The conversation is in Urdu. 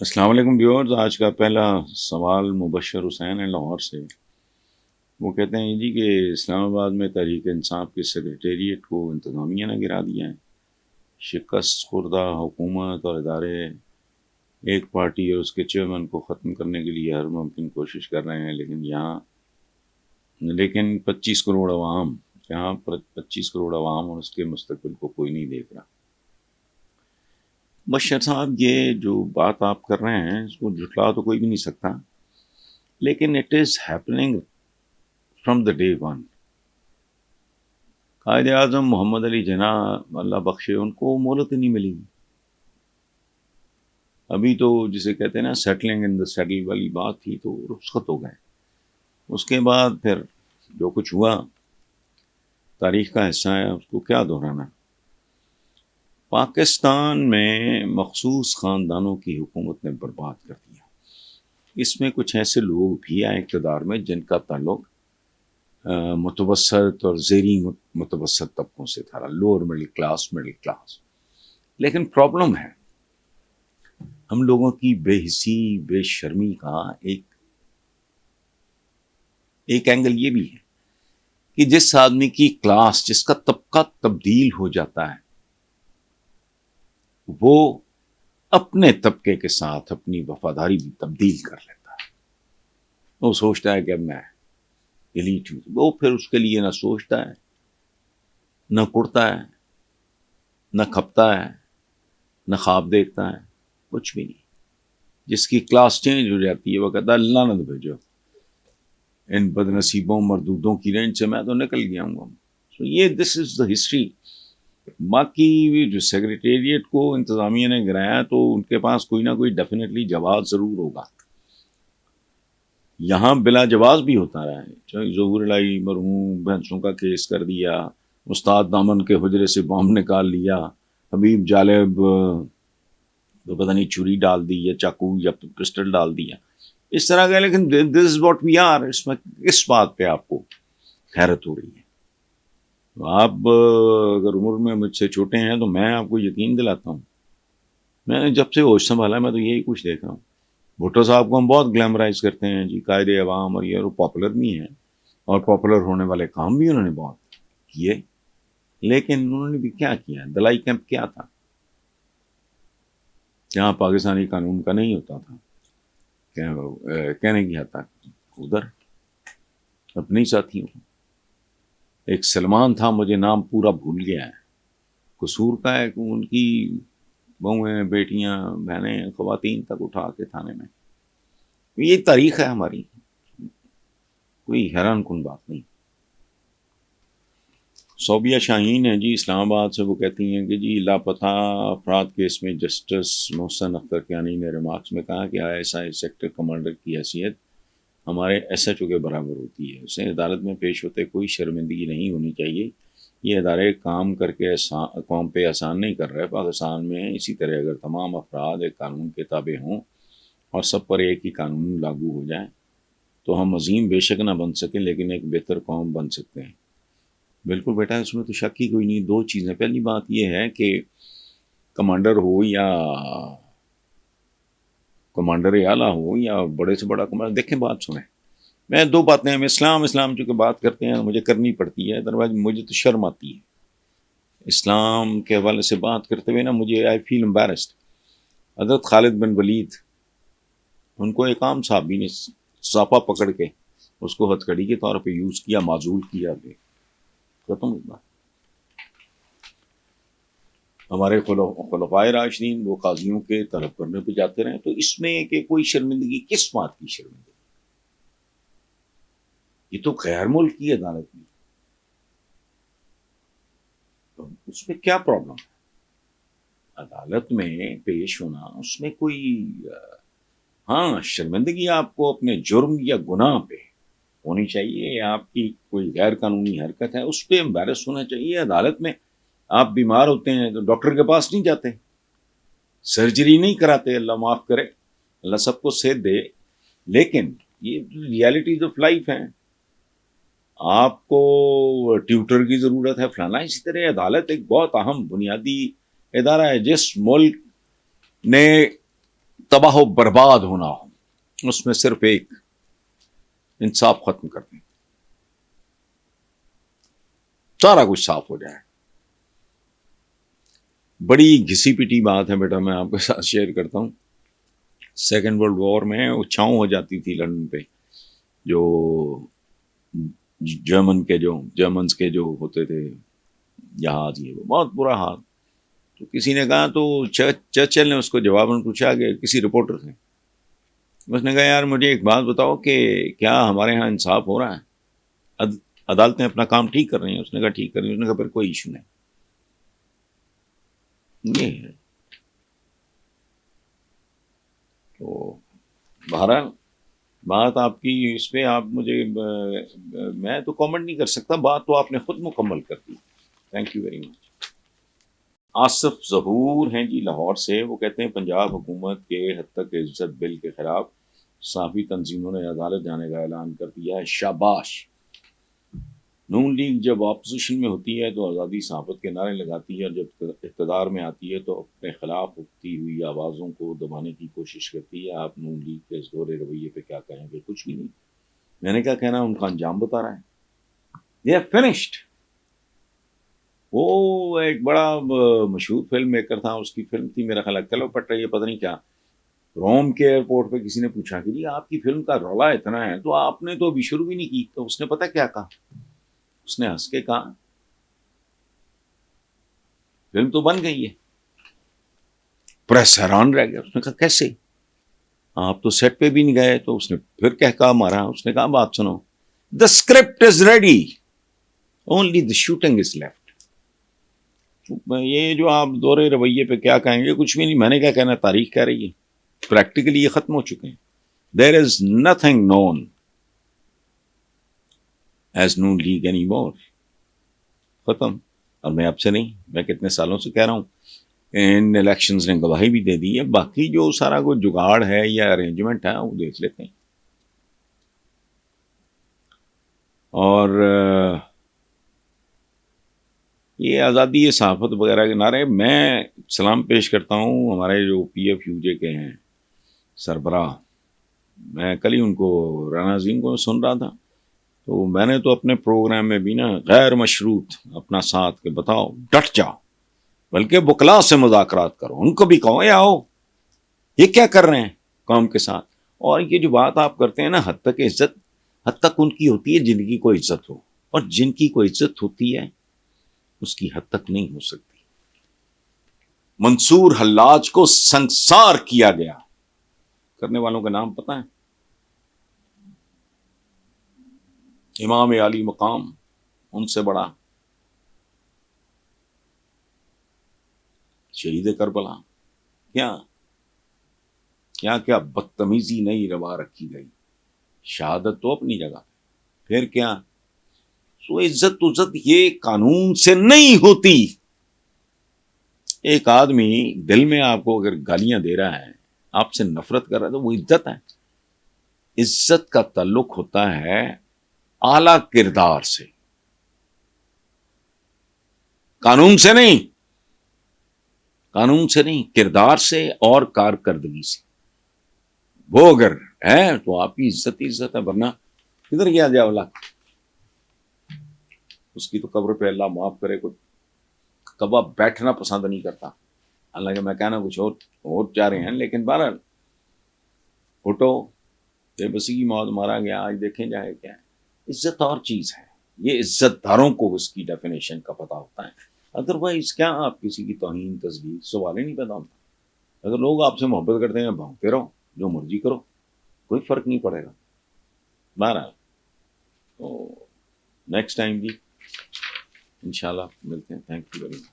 السلام علیکم ویورز. آج کا پہلا سوال مبشر حسین ہیں لاہور سے. وہ کہتے ہیں جی کہ اسلام آباد میں تحریک انصاف کے سیکریٹریٹ کو انتظامیہ نے گرا دیا ہے. شکست خوردہ حکومت اور ادارے ایک پارٹی اور اس کے چیئرمین کو ختم کرنے کے لیے ہر ممکن کوشش کر رہے ہیں، لیکن 25 کروڑ عوام، یہاں پر 25 کروڑ عوام اور اس کے مستقبل کو کوئی نہیں دیکھ رہا. بشر صاحب، یہ جو بات آپ کر رہے ہیں اس کو جھٹلا تو کوئی بھی نہیں سکتا، لیکن it is happening from the day one. Quaid Azam محمد علی جناح اللہ بخشے، ان کو مہلت ہی نہیں ملی. ابھی تو جسے کہتے ہیں نا سیٹلنگ ان دا سیٹل والی بات تھی تو رخصت ہو گئے. اس کے بعد پھر جو کچھ ہوا تاریخ کا حصہ ہے، اس کو کیا دہرانا. پاکستان میں مخصوص خاندانوں کی حکومت نے برباد کر دیا. اس میں کچھ ایسے لوگ بھی آئے اقتدار میں جن کا تعلق متوسط اور زیریں متوسط طبقوں سے تھا، لوور مڈل کلاس. لیکن پرابلم ہے ہم لوگوں کی بے حسی بے شرمی کا ایک اینگل یہ بھی ہے کہ جس آدمی کی کلاس، جس کا طبقہ تبدیل ہو جاتا ہے، وہ اپنے طبقے کے ساتھ اپنی وفاداری بھی تبدیل کر لیتا ہے. وہ سوچتا ہے کہ اب میں ایلیٹ ہوں. وہ پھر اس کے لیے نہ سوچتا ہے، نہ کڑتا ہے، نہ کھپتا ہے، نہ خواب دیکھتا ہے، کچھ بھی نہیں. جس کی کلاس چینج ہو جاتی ہے وہ کہتا ہے لعنت بھیجو ان بد نصیبوں مردودوں کی رینج سے، میں تو نکل گیا ہوں. یہ دس از دا ہسٹری. باقی جو سیکریٹریٹ کو انتظامیہ نے گرایا تو ان کے پاس کوئی نہ کوئی ڈیفینیٹلی جواز ضرور ہوگا. یہاں بلا جواز بھی ہوتا رہا ہے. چاہے ظہور الہی مرحوم بھینسوں کا کیس کر دیا، استاد دامن کے حجرے سے بام نکال لیا، حبیب جالب تو پتہ نہیں چھری ڈال دی یا چاقو یا پسٹل ڈال دیا، اس طرح کا. لیکن دس از واٹ وی آر. اس میں کس بات پہ آپ کو حیرت ہو رہی ہے؟ آپ اگر عمر میں مجھ سے چھوٹے ہیں تو میں آپ کو یقین دلاتا ہوں، میں نے جب سے ہوش سنبھالا میں تو یہی کچھ دیکھ رہا ہوں. بھٹو صاحب کو ہم بہت گلیمرائز کرتے ہیں جی، قائد عوام، اور یہ پاپولر بھی ہیں اور پاپولر ہونے والے کام بھی انہوں نے بہت کیے. لیکن انہوں نے بھی کیا کیا؟ دلائی کیمپ کیا تھا جہاں پاکستانی قانون کا نہیں ہوتا تھا. کہنے کیا تھا ادھر اپنے ساتھیوں. ایک سلمان تھا، مجھے نام پورا بھول گیا ہے. قصور کا ہے کہ ان کی بہویں، بیٹیاں، بہنیں، خواتین تک اٹھا کے تھانے میں. یہ تاریخ ہے ہماری، کوئی حیران کن بات نہیں. صوبیہ شاہین ہیں جی اسلام آباد سے. وہ کہتی ہیں کہ جی لاپتہ افراد کیس میں جسٹس محسن اختر کیانی نے ریمارکس میں کہا کہ ISI سیکٹر کمانڈر کی حیثیت ہمارے SHO کے برابر ہوتی ہے. اسے عدالت میں پیش ہوتے کوئی شرمندگی نہیں ہونی چاہیے. یہ ادارے کام کر کے قوم پہ احسان نہیں کر رہے. پاکستان میں اسی طرح اگر تمام افراد ایک قانون کے تابع ہوں اور سب پر ایک ہی قانون لاگو ہو جائے تو ہم عظیم بے شک نہ بن سکیں لیکن ایک بہتر قوم بن سکتے ہیں. بالکل بیٹا، اس میں تو شک ہی کوئی نہیں. دو چیزیں. پہلی بات یہ ہے کہ کمانڈر ہو یا کمانڈر اعلیٰ ہو یا بڑے سے بڑا کمانڈر، دیکھیں بات سنیں، میں دو باتیں ہم اسلام چونکہ بات کرتے ہیں مجھے کرنی پڑتی ہے، ادروائز مجھے تو شرم آتی ہے اسلام کے حوالے سے بات کرتے ہوئے نا. مجھے آئی فیل امبیرسڈ. حضرت خالد بن ولید، ان کو ایک عام صحابی نے ساپا پکڑ کے اس کو ہتھکڑی کے طور پہ یوز کیا، معزول کیا. ختم ہوگا. ہمارے خلفائے راشدین وہ قاضیوں کے طلب کرنے پہ جاتے رہے. تو اس میں کہ کوئی شرمندگی، کس بات کی شرمندگی؟ یہ تو غیر ملکی عدالت میں، تو اس میں کیا پرابلم ہے؟ عدالت میں پیش ہونا، اس میں کوئی ہاں شرمندگی آپ کو اپنے جرم یا گناہ پہ ہونی چاہیے. آپ کی کوئی غیر قانونی حرکت ہے اس پہ امبیرس ہونا چاہیے. عدالت میں آپ بیمار ہوتے ہیں تو ڈاکٹر کے پاس نہیں جاتے، سرجری نہیں کراتے. اللہ معاف کرے، اللہ سب کو صحت دے. لیکن یہ ریالٹیز آف لائف ہیں. آپ کو ٹیوٹر کی ضرورت ہے، فلانا. اسی طرح عدالت ایک بہت اہم بنیادی ادارہ ہے. جس ملک نے تباہ و برباد ہونا ہو، اس میں صرف ایک انصاف ختم کر دیں، سارا کچھ صاف ہو جائے۔ بڑی گھسی پٹی بات ہے بیٹا، میں آپ کے ساتھ شیئر کرتا ہوں۔ سیکنڈ ورلڈ وار میں وہ چھاؤں ہو جاتی تھی لندن پہ، جو جرمنز کے جو ہوتے تھے جہاز، یہ بہت برا حال۔ تو کسی نے کہا، تو چرچل نے اس کو جواب میں پوچھا کہ کسی رپورٹر سے، اس نے کہا یار مجھے ایک بات بتاؤ کہ کیا ہمارے ہاں انصاف ہو رہا ہے؟ عدالتیں اپنا کام ٹھیک کر رہی ہیں؟ اس نے کہا ٹھیک کر رہی ہیں۔ اس نے کہا پھر کوئی ایشو نہیں۔ یہ ہے تو بہرحال بات آپ کی اس پہ، آپ مجھے میں تو کامنٹ نہیں کر سکتا، بات تو آپ نے خود مکمل کر دی۔ Thank you very much. Asif Zahoor ہیں جی لاہور سے، وہ کہتے ہیں پنجاب حکومت کے حد تک عزت بل کے خلاف صحافی تنظیموں نے عدالت جانے کا اعلان کر دیا ہے، شاباش۔ نون لیگ جب اپوزیشن میں ہوتی ہے تو آزادی صحافت کے نعرے لگاتی ہے، اور جب اقتدار میں آتی ہے تو اپنے خلاف اٹھتی ہوئی آوازوں کو دبانے کی کوشش کرتی ہے۔ آپ نون لیگ کے اس دورے رویے پہ کیا کہیں گے؟ کچھ بھی نہیں، میں نے کیا کہنا، ان کا انجام بتا رہا ہے۔ They are finished. وہ ایک بڑا مشہور فلم میکر تھا، اس کی فلم تھی میرا خیال ہے کلو پٹ رہی ہے، پتہ نہیں کیا، روم کے ایئرپورٹ پہ کسی نے پوچھا کہ جی آپ کی فلم کا رولا اتنا ہے تو آپ نے تو ابھی شروع بھی نہیں کی۔ تو اس نے پتہ کیا کہا؟ اس نے ہنس کے کہا فلم تو بن گئی ہے۔ پریس حیران رہ گیا، اس نے کہا کیسے؟ آپ تو سیٹ پہ بھی نہیں گئے۔ تو اس نے پھر کہا مارا، اس نے کہا بات سنو، the script is ready, only the shooting is left. یہ جو آپ دورے رویے پہ کیا کہیں گے، کچھ بھی نہیں، میں نے کیا کہنا، تاریخ کہہ رہی ہے، پریکٹیکلی یہ ختم ہو چکے ہیں۔ There is nothing known as Noon league any more, ختم۔ اور میں اب سے نہیں، میں کتنے سالوں سے کہہ رہا ہوں، ان الیکشنز نے گواہی بھی دے دی ہے۔ باقی جو سارا کوئی جگاڑ ہے یا ارینجمنٹ ہے وہ دیکھ لیتے ہیں۔ اور یہ آزادی صحافت وغیرہ کے نعرے، میں سلام پیش کرتا ہوں ہمارے جو پی ایف یو جے کے ہیں سربراہ، میں کل ہی ان کو، رانا عظیم کو سن رہا تھا، تو میں نے تو اپنے پروگرام میں بھی نا غیر مشروط اپنا ساتھ کہ بتاؤ ڈٹ جاؤ، بلکہ وکلا سے مذاکرات کرو، ان کو بھی کہو یا آؤ، یہ کیا کر رہے ہیں قوم کے ساتھ۔ اور یہ جو بات آپ کرتے ہیں نا حد تک عزت، حد تک ان کی ہوتی ہے جن کی کوئی عزت ہو، اور جن کی کوئی عزت ہوتی ہے اس کی حد تک نہیں ہو سکتی۔ منصور حلاج کو سنسار کیا گیا، کرنے والوں کا نام پتہ ہے؟ امام عالی مقام، ان سے بڑا شہید کربلا۔ کیا بدتمیزی نہیں روا رکھی گئی، شہادت تو اپنی جگہ، پھر کیا؟ سو عزت یہ قانون سے نہیں ہوتی۔ ایک آدمی دل میں آپ کو اگر گالیاں دے رہا ہے، آپ سے نفرت کر رہا ہے، تو وہ عزت ہے؟ عزت کا تعلق ہوتا ہے اعلی کردار سے، قانون سے نہیں، کردار سے اور کارکردگی سے۔ وہ اگر ہے تو آپ کی عزت ہی عزت ہے، ورنہ کدھر گیا جاولا؟ اس کی تو قبر پہ اللہ معاف کرے کوئی کبا بیٹھنا پسند نہیں کرتا، حالانکہ میں کہنا کچھ اور چاہ رہے ہیں، لیکن بہرحال فوٹو بے بسی کی موت مارا گیا، آج دیکھیں جائے کیا ہے۔ عزت اور چیز ہے، یہ عزت داروں کو اس کی ڈیفینیشن کا پتہ ہوتا ہے، ادروائز کیا آپ کسی کی توہین تذلیل، سوال ہی نہیں پیدا ہوتا۔ اگر لوگ آپ سے محبت کرتے ہیں، بھونکتے رہو، جو مرضی کرو، کوئی فرق نہیں پڑے گا۔ بہرحال تو نیکسٹ ٹائم بھی انشاءاللہ ملتے ہیں۔ Thank you very much.